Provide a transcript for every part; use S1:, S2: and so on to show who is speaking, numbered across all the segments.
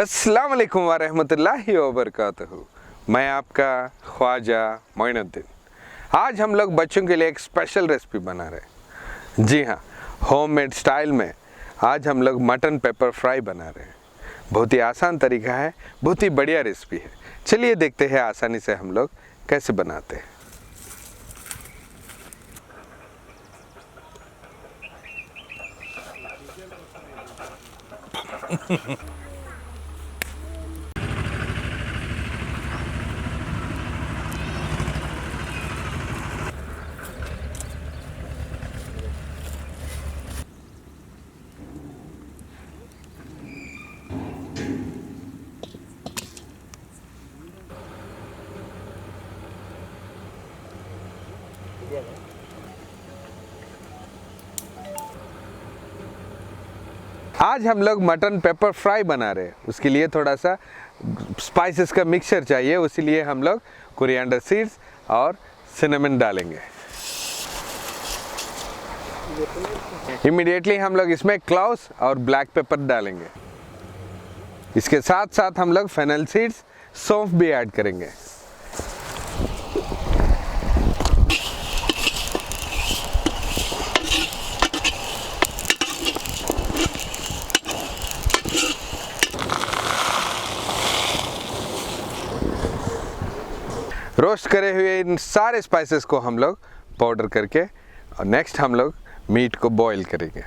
S1: अस्सलाम वालेकुम व रहमतुल्लाहि व बरकातहू। मैं आपका ख्वाजा मोइनुद्दीन। आज हम लोग बच्चों के लिए एक स्पेशल रेसिपी बना रहे हैं। जी हाँ, होममेड स्टाइल में आज हम लोग मटन पेपर फ्राई बना रहे हैं। बहुत ही आसान तरीका है, बहुत ही बढ़िया रेसिपी है। चलिए देखते हैं आसानी से हम लोग कैसे बनाते हैं। आज हम लोग मटन पेपर फ्राई बना रहे हैं। उसके लिए थोड़ा सा स्पाइसेस का मिक्सचर चाहिए, उसीलिए हम लोग कोरिएंडर सीड्स और सिनेमन डालेंगे। इमीडिएटली हम लोग इसमें क्लॉव्स और ब्लैक पेपर डालेंगे। इसके साथ साथ हम लोग फेनल सीड्स, सौंफ भी ऐड करेंगे। रोस्ट करे हुए इन सारे स्पाइसेस को हम लोग पाउडर करके और नेक्स्ट हम लोग मीट को बॉईल करेंगे।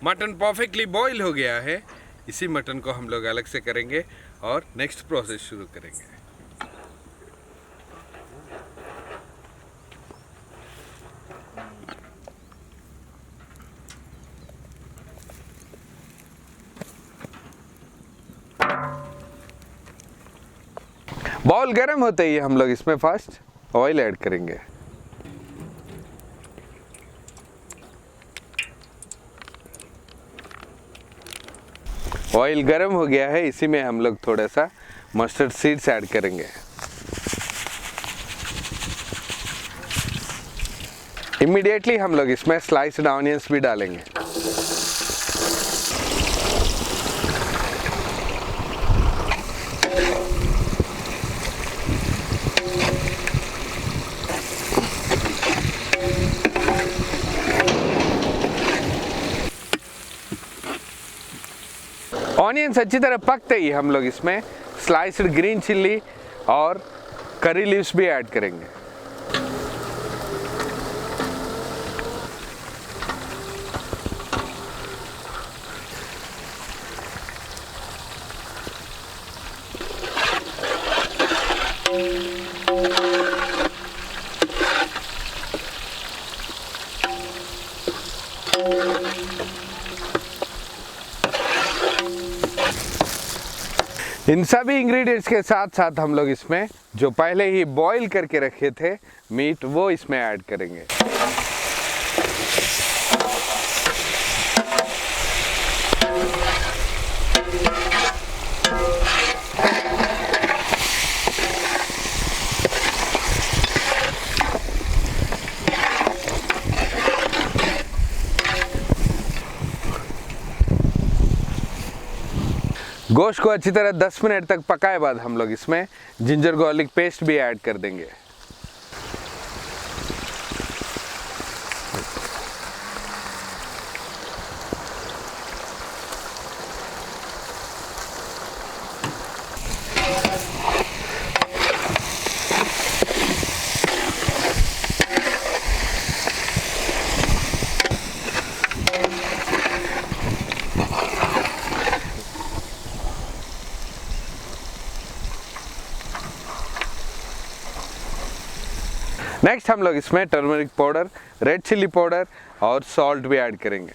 S1: मटन परफेक्टली बॉईल हो गया है। इसी मटन को हम लोग अलग से करेंगे और नेक्स्ट प्रोसेस शुरू करेंगे। बॉल गर्म होते ही हम लोग इसमें फर्स्ट ऑयल ऐड करेंगे। ऑयल गर्म हो गया है, इसी में हम लोग थोड़ा सा मस्टर्ड सीड्स ऐड करेंगे। इमीडिएटली हम लोग इसमें स्लाइस्ड ऑनियंस भी डालेंगे। ऑनियंस अच्छी तरह पकते ही हम लोग इसमें स्लाइस्ड ग्रीन चिल्ली और करी लीव्स भी ऐड करेंगे। इन सभी इंग्रेडिएंट्स के साथ साथ हम लोग इसमें जो पहले ही बॉईल करके रखे थे मीट वो इसमें ऐड करेंगे। गोश्त को अच्छी तरह 10 मिनट तक पकाए बाद हम लोग इसमें जिंजर गार्लिक पेस्ट भी ऐड कर देंगे। नेक्स्ट हम लोग इसमें turmeric powder, red chilli powder और सॉल्ट भी ऐड करेंगे।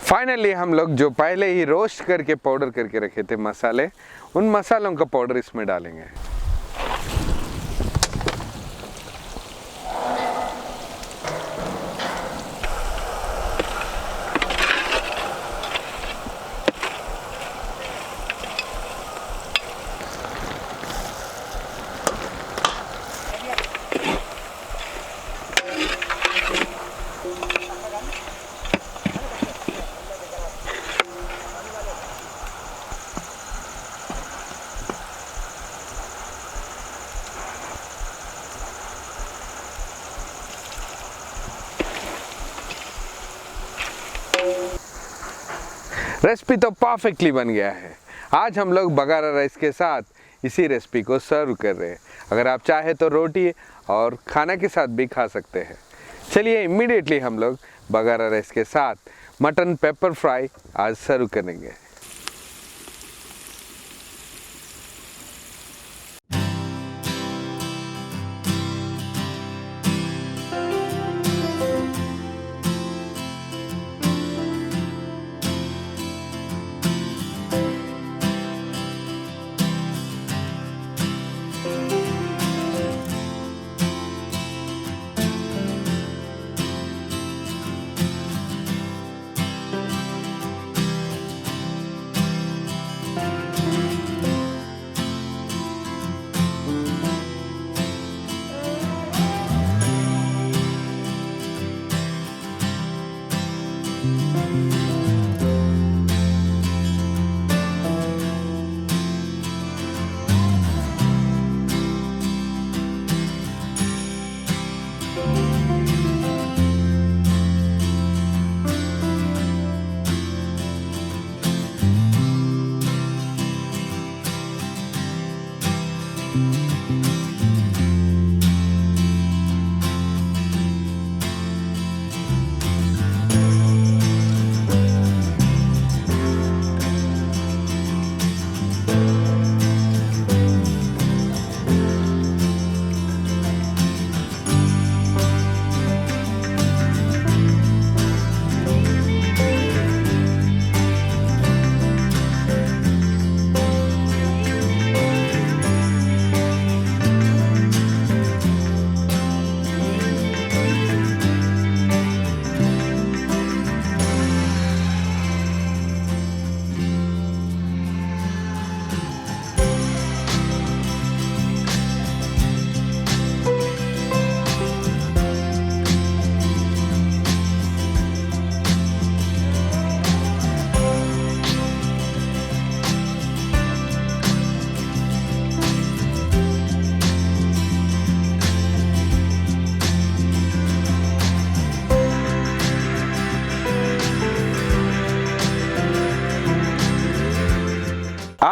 S1: फाइनली हम लोग जो पहले ही रोस्ट करके पाउडर करके रखे थे मसाले, उन मसालों का पाउडर इसमें डालेंगे। रेसिपी तो परफेक्टली बन गया है। आज हम लोग बगारा राइस के साथ इसी रेसिपी को सर्व कर रहे हैं। अगर आप चाहे तो रोटी और खाना के साथ भी खा सकते हैं। चलिए इमीडिएटली हम लोग बगारा राइस के साथ मटन पेपर फ्राई आज सर्व करेंगे।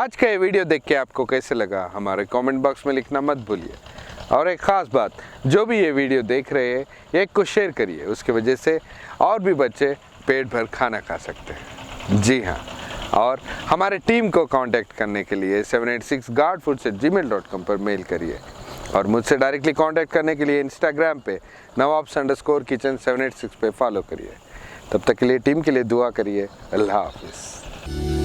S1: आज का ये वीडियो देख के आपको कैसे लगा हमारे कमेंट बॉक्स में लिखना मत भूलिए। और एक ख़ास बात, जो भी ये वीडियो देख रहे हैं एक को शेयर करिए, उसकी वजह से और भी बच्चे पेट भर खाना खा सकते हैं। जी हाँ, और हमारे टीम को कांटेक्ट करने के लिए 786guardfoods@gmail.com पर मेल करिए और मुझसे डायरेक्टली कांटेक्ट करने के लिए इंस्टाग्राम पे Nawabs_kitchen 786 पे फॉलो करिए। तब तक के लिए टीम के लिए दुआ करिए। अल्लाह हाफिज़।